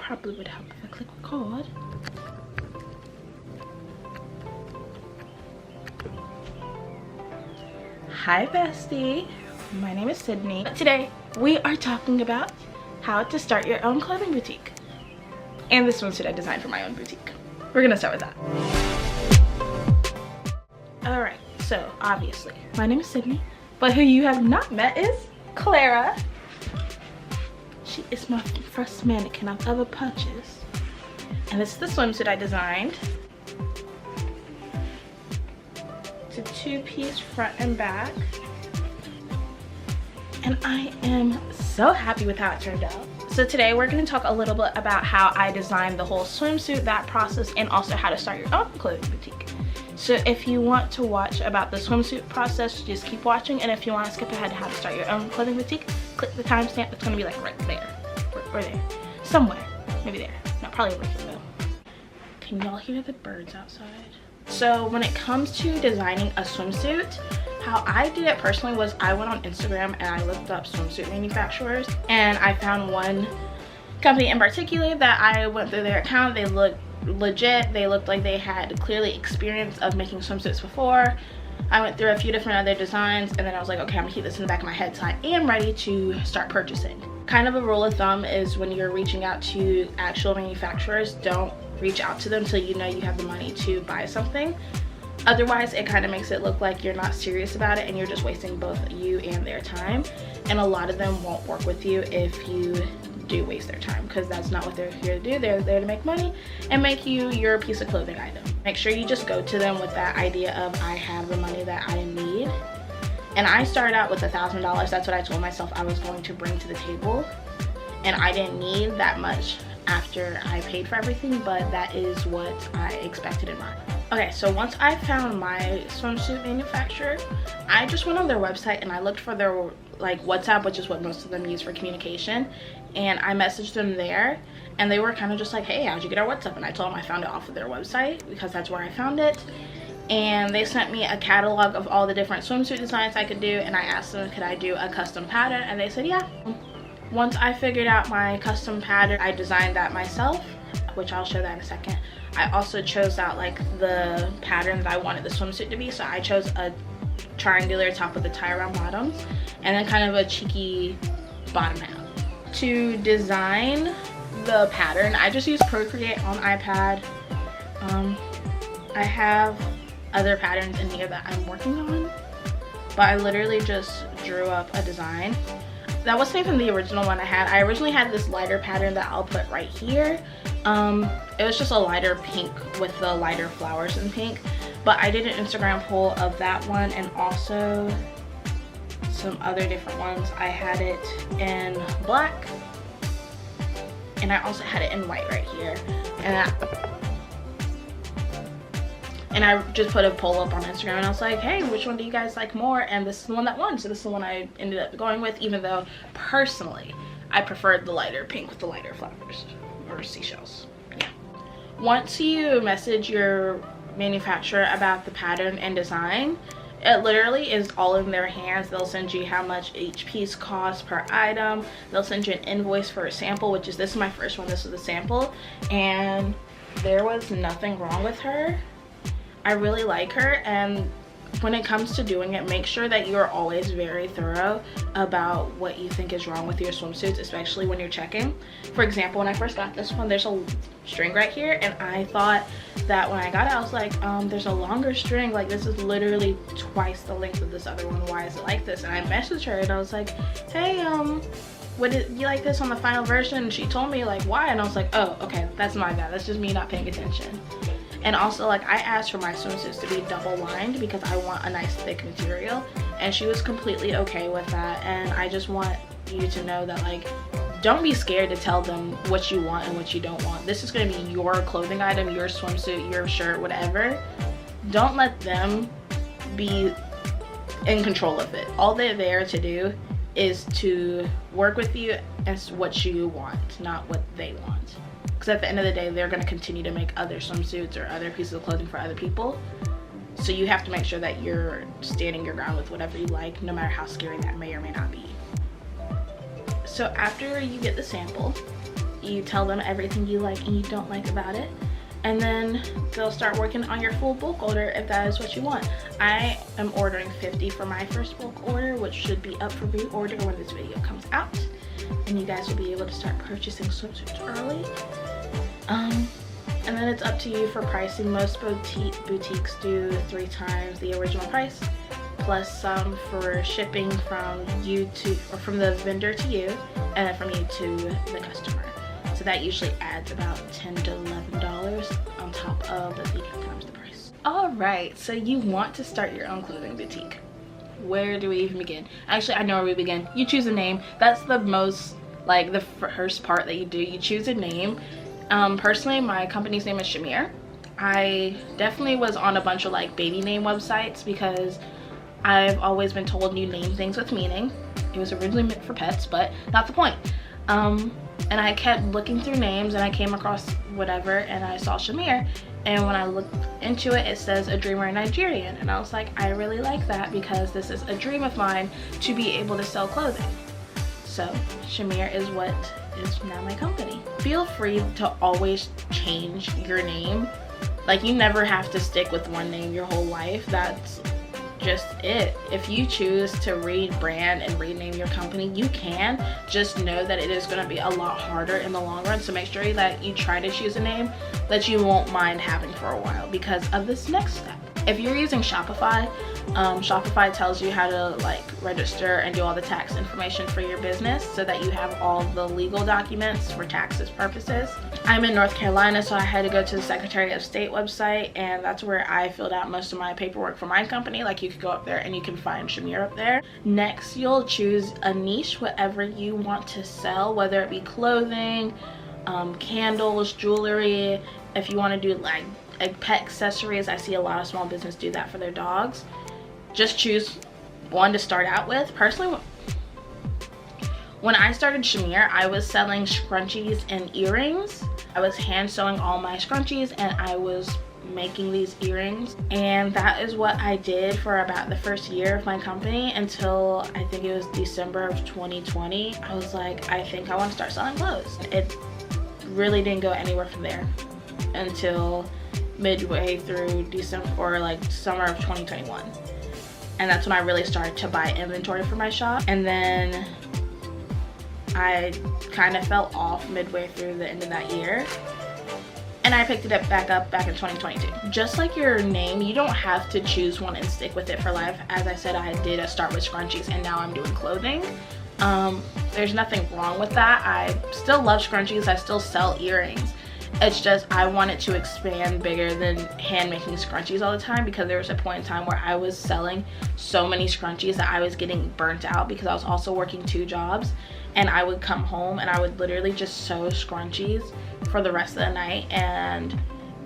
probably would help if I click record. Hi bestie, my name is Sydney. Today we are talking about how to start your own clothing boutique. And this swimsuit I designed for my own boutique. We're gonna start with that. Alright, so obviously my name is Sydney, but who you have not met is Clara. She is my first mannequin I've ever purchased. And this is the swimsuit I designed. It's a two-piece front and back. And I am so happy with how it turned out. So today we're going to talk a little bit about how I designed the whole swimsuit, that process, and also how to start your own clothing boutique. So if you want to watch about the swimsuit process, just keep watching. And if you want to skip ahead to how to start your own clothing boutique, click the timestamp. It's going to be like right there. Or there. Somewhere. Maybe there. No, probably over here though. Can y'all hear the birds outside? So when it comes to designing a swimsuit, how I did it personally was I went on Instagram and I looked up swimsuit manufacturers, and I found one company in particular that I went through their account. They looked legit. They looked like they had clearly experience of making swimsuits before. I went through a few different other designs, and then I was like, okay, I'm gonna keep this in the back of my head so I am ready to start purchasing. Kind of a rule of thumb is when you're reaching out to actual manufacturers, don't reach out to them till you know you have the money to buy something. Otherwise, it kind of makes it look like you're not serious about it and you're just wasting both you and their time. And a lot of them won't work with you if you do waste their time, because that's not what they're here to do. They're there to make money and make you your piece of clothing item. Make sure you just go to them with that idea of, I have the money that I need. And I started out with $1,000. That's what I told myself I was going to bring to the table. And I didn't need that much after I paid for everything, but that is what I expected in mind. Okay, so once I found my swimsuit manufacturer, I just went on their website and I looked for their like WhatsApp, which is what most of them use for communication, and I messaged them there, and they were kind of just like, hey, how'd you get our WhatsApp? And I told them I found it off of their website because that's where I found it. And they sent me a catalog of all the different swimsuit designs I could do, and I asked them, could I do a custom pattern? And they said yeah. Once I figured out my custom pattern, I designed that myself, which I'll show that in a second. I also chose out like the pattern that I wanted the swimsuit to be. So I chose a triangular top with the tie-around bottoms, and then kind of a cheeky bottom half. To design the pattern, I just use Procreate on iPad. I have other patterns in here that I'm working on, but I literally just drew up a design. That wasn't even the original one I had. I originally had this lighter pattern that I'll put right here. It was just a lighter pink with the lighter flowers in pink, but I did an Instagram poll of that one and also some other different ones. I had it in black, and I also had it in white right here. And I just put a poll up on Instagram, and I was like, hey, which one do you guys like more? And this is the one that won, so this is the one I ended up going with, even though personally I preferred the lighter pink with the lighter flowers or seashells. Yeah. Once you message your manufacturer about the pattern and design, it literally is all in their hands. They'll send you how much each piece costs per item. They'll send you an invoice for a sample, which is, this is my first one. This is the sample, and there was nothing wrong with her. I really like her, and when it comes to doing it, make sure that you're always very thorough about what you think is wrong with your swimsuits, especially when you're checking. For example, when I first got this one, there's a string right here, and I thought that when I got it, I was like, there's a longer string, like this is literally twice the length of this other one. Why is it like this? And I messaged her and I was like, hey, would you like this on the final version? And she told me like why, and I was like, oh, okay, that's my bad. That's just me not paying attention. And also, like, I asked for my swimsuits to be double lined because I want a nice thick material, and she was completely okay with that. And I just want you to know that, like, don't be scared to tell them what you want and what you don't want. This is going to be your clothing item, your swimsuit, your shirt, whatever. Don't let them be in control of it. All they're there to do is to work with you as what you want, not what they want. Because at the end of the day, they're going to continue to make other swimsuits or other pieces of clothing for other people. So you have to make sure that you're standing your ground with whatever you like, no matter how scary that may or may not be. So after you get the sample, You tell them everything you like and you don't like about it, and then they'll start working on your full bulk order if that is what you want. I am ordering 50 for my first bulk order, which should be up for reorder when this video comes out, and you guys will be able to start purchasing swimsuits early. And then it's up to you for pricing. Most boutiques do 3 times the original price, plus some for shipping from you to, or from the vendor to you, and then from you to the customer. So that usually adds about $10 to $11 on top of the 3 times the price. All right, so you want to start your own clothing boutique. Where do we even begin? Actually, I know where we begin. You choose a name. That's the most, like, the first part that you do. You choose a name. Personally, my company's name is Chimere. I definitely was on a bunch of like baby name websites because I've always been told you name things with meaning. It was originally meant for pets, but not the point. And I kept looking through names and I came across whatever, and I saw Chimere, and when I looked into it, it says a dreamer Nigerian, and I was like, I really like that because this is a dream of mine to be able to sell clothing. So Chimere is what is now my company. Feel free to always change your name. Like, you never have to stick with one name your whole life. That's just it. If you choose to rebrand and rename your company, you can. Just know that it is going to be a lot harder in the long run, so make sure that you try to choose a name that you won't mind having for a while because of this next step. If you're using Shopify, Shopify tells you how to like register and do all the tax information for your business so that you have all the legal documents for taxes purposes. I'm in North Carolina, so I had to go to the Secretary of State website, and that's where I filled out most of my paperwork for my company. Like, you could go up there and you can find Chimere up there. Next, you'll choose a niche, whatever you want to sell, whether it be clothing, candles, jewelry. If you want to do like pet accessories, I see a lot of small business do that for their dogs. Just choose one to start out with. Personally, when I started Chimere, I was selling scrunchies and earrings. I was hand sewing all my scrunchies and I was making these earrings, and that is what I did for about the first year of my company until I think it was December of 2020. I was like, I think I want to start selling clothes. It really didn't go anywhere from there until midway through December or like summer of 2021, and that's when I really started to buy inventory for my shop. And then I kind of fell off midway through the end of that year, and I picked it back up in 2022. Just like your name, you don't have to choose one and stick with it for life. As I said, I did start with scrunchies and now I'm doing clothing. There's nothing wrong with that. I still love scrunchies. I still sell earrings. It's just I wanted to expand bigger than hand making scrunchies all the time, because there was a point in time where I was selling so many scrunchies that I was getting burnt out because I was also working 2 jobs, and I would come home and I would literally just sew scrunchies for the rest of the night. And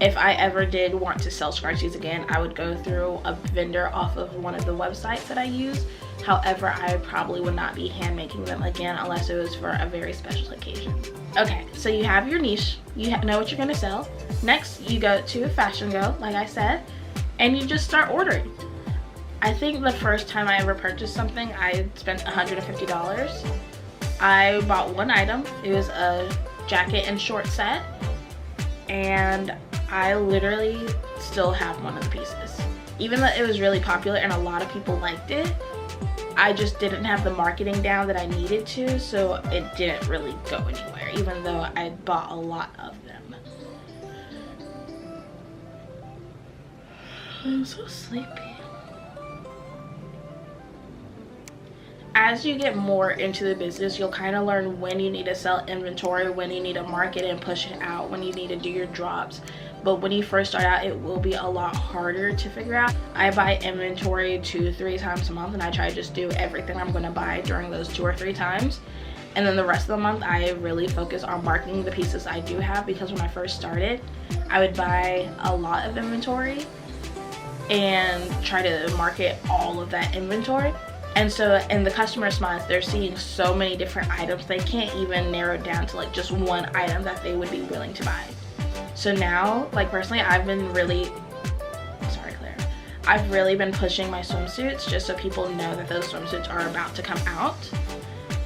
if I ever did want to sell scrunchies again, I would go through a vendor off of one of the websites that I use. However, I probably would not be hand making them again unless it was for a very special occasion. Okay, so you have your niche, you know what you're gonna sell. Next, you go to a fashion go, like I said, and you just start ordering. I think the first time I ever purchased something, I spent $150. I bought one item. It was a jacket and short set, and I literally still have one of the pieces. Even though it was really popular and a lot of people liked it, I just didn't have the marketing down that I needed to, so it didn't really go anywhere, even though I bought a lot of them. I'm so sleepy. As you get more into the business, you'll kind of learn when you need to sell inventory, when you need to market and push it out, when you need to do your drops. But when you first start out, it will be a lot harder to figure out. I buy inventory 2-3 times a month, and I try to just do everything I'm going to buy during those 2 or 3 times. And then the rest of the month, I really focus on marketing the pieces I do have, because when I first started, I would buy a lot of inventory and try to market all of that inventory. And so in the customer's minds, they're seeing so many different items, they can't even narrow it down to like just one item that they would be willing to buy. So now, like personally, I've really been pushing my swimsuits just so people know that those swimsuits are about to come out.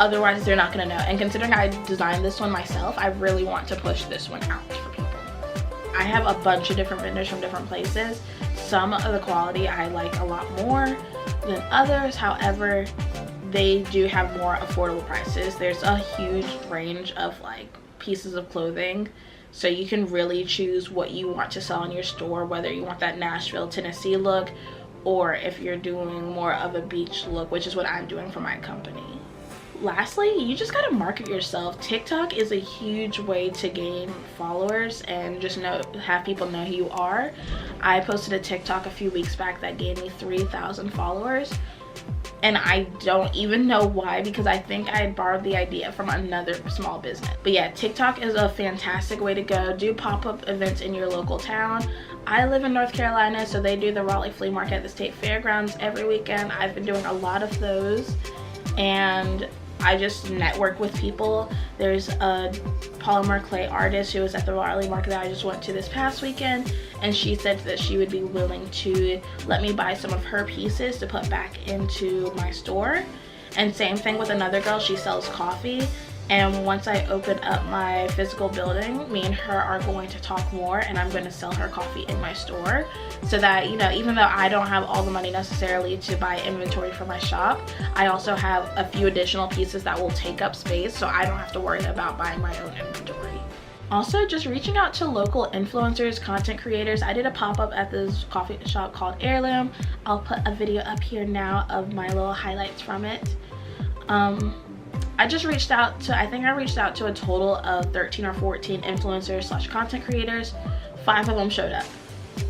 Otherwise they're not gonna know. And considering I designed this one myself, I really want to push this one out for people. I have a bunch of different vendors from different places. Some of the quality I like a lot more than others. However, they do have more affordable prices. There's a huge range of like pieces of clothing, so you can really choose what you want to sell in your store, whether you want that Nashville, Tennessee look, or if you're doing more of a beach look, which is what I'm doing for my company. Lastly, you just gotta market yourself. TikTok is a huge way to gain followers and just have people know who you are. I posted a TikTok a few weeks back that gave me 3,000 followers, and I don't even know why, because I think I had borrowed the idea from another small business. But yeah, TikTok is a fantastic way to go. Do pop-up events in your local town. I live in North Carolina, so they do the Raleigh Flea Market at the State Fairgrounds every weekend. I've been doing a lot of those, and I just network with people. There's a polymer clay artist who was at the Raleigh Market that I just went to this past weekend, and she said that she would be willing to let me buy some of her pieces to put back into my store. And same thing with another girl, she sells coffee. And once I open up my physical building, me and her are going to talk more, and I'm going to sell her coffee in my store, so that, you know, even though I don't have all the money necessarily to buy inventory for my shop, I also have a few additional pieces that will take up space, so I don't have to worry about buying my own inventory. Also, just reaching out to local influencers, content creators. I did a pop-up at this coffee shop called Heirloom. I'll put a video up here now of my little highlights from it. I just reached out to, I think I reached out to a total of 13 or 14 influencers slash content creators. 5 of them showed up.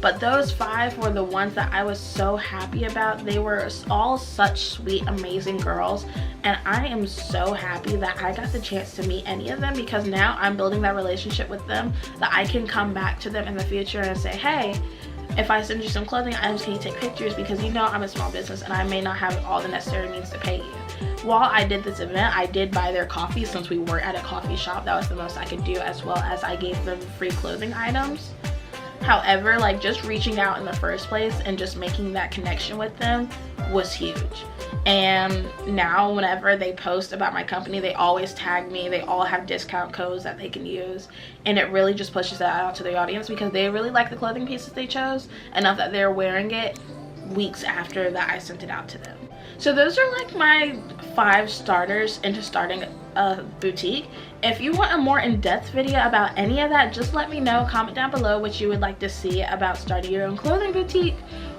But those 5 were the ones that I was so happy about. They were all such sweet, amazing girls. And I am so happy that I got the chance to meet any of them, because now I'm building that relationship with them that I can come back to them in the future and say, hey, if I send you some clothing items, can you take pictures? Because you know I'm a small business and I may not have all the necessary means to pay you. While I did this event, I did buy their coffee since we were at a coffee shop. That was the most I could do, as well as I gave them free clothing items. However, like, just reaching out in the first place and just making that connection with them was huge. And now whenever they post about my company, they always tag me. They all have discount codes that they can use, and it really just pushes that out to the audience, because they really like the clothing pieces they chose enough that they're wearing it weeks after that I sent it out to them. So those are like my 5 starters into starting a boutique. If you want a more in-depth video about any of that, just let me know. Comment down below what you would like to see about starting your own clothing boutique,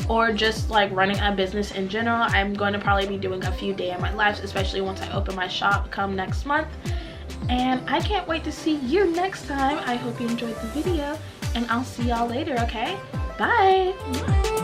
or just like running a business in general. I'm going to probably be doing a few day in my lives, especially once I open my shop come next month. And I can't wait to see you next time. I hope you enjoyed the video, and I'll see y'all later, okay? Bye!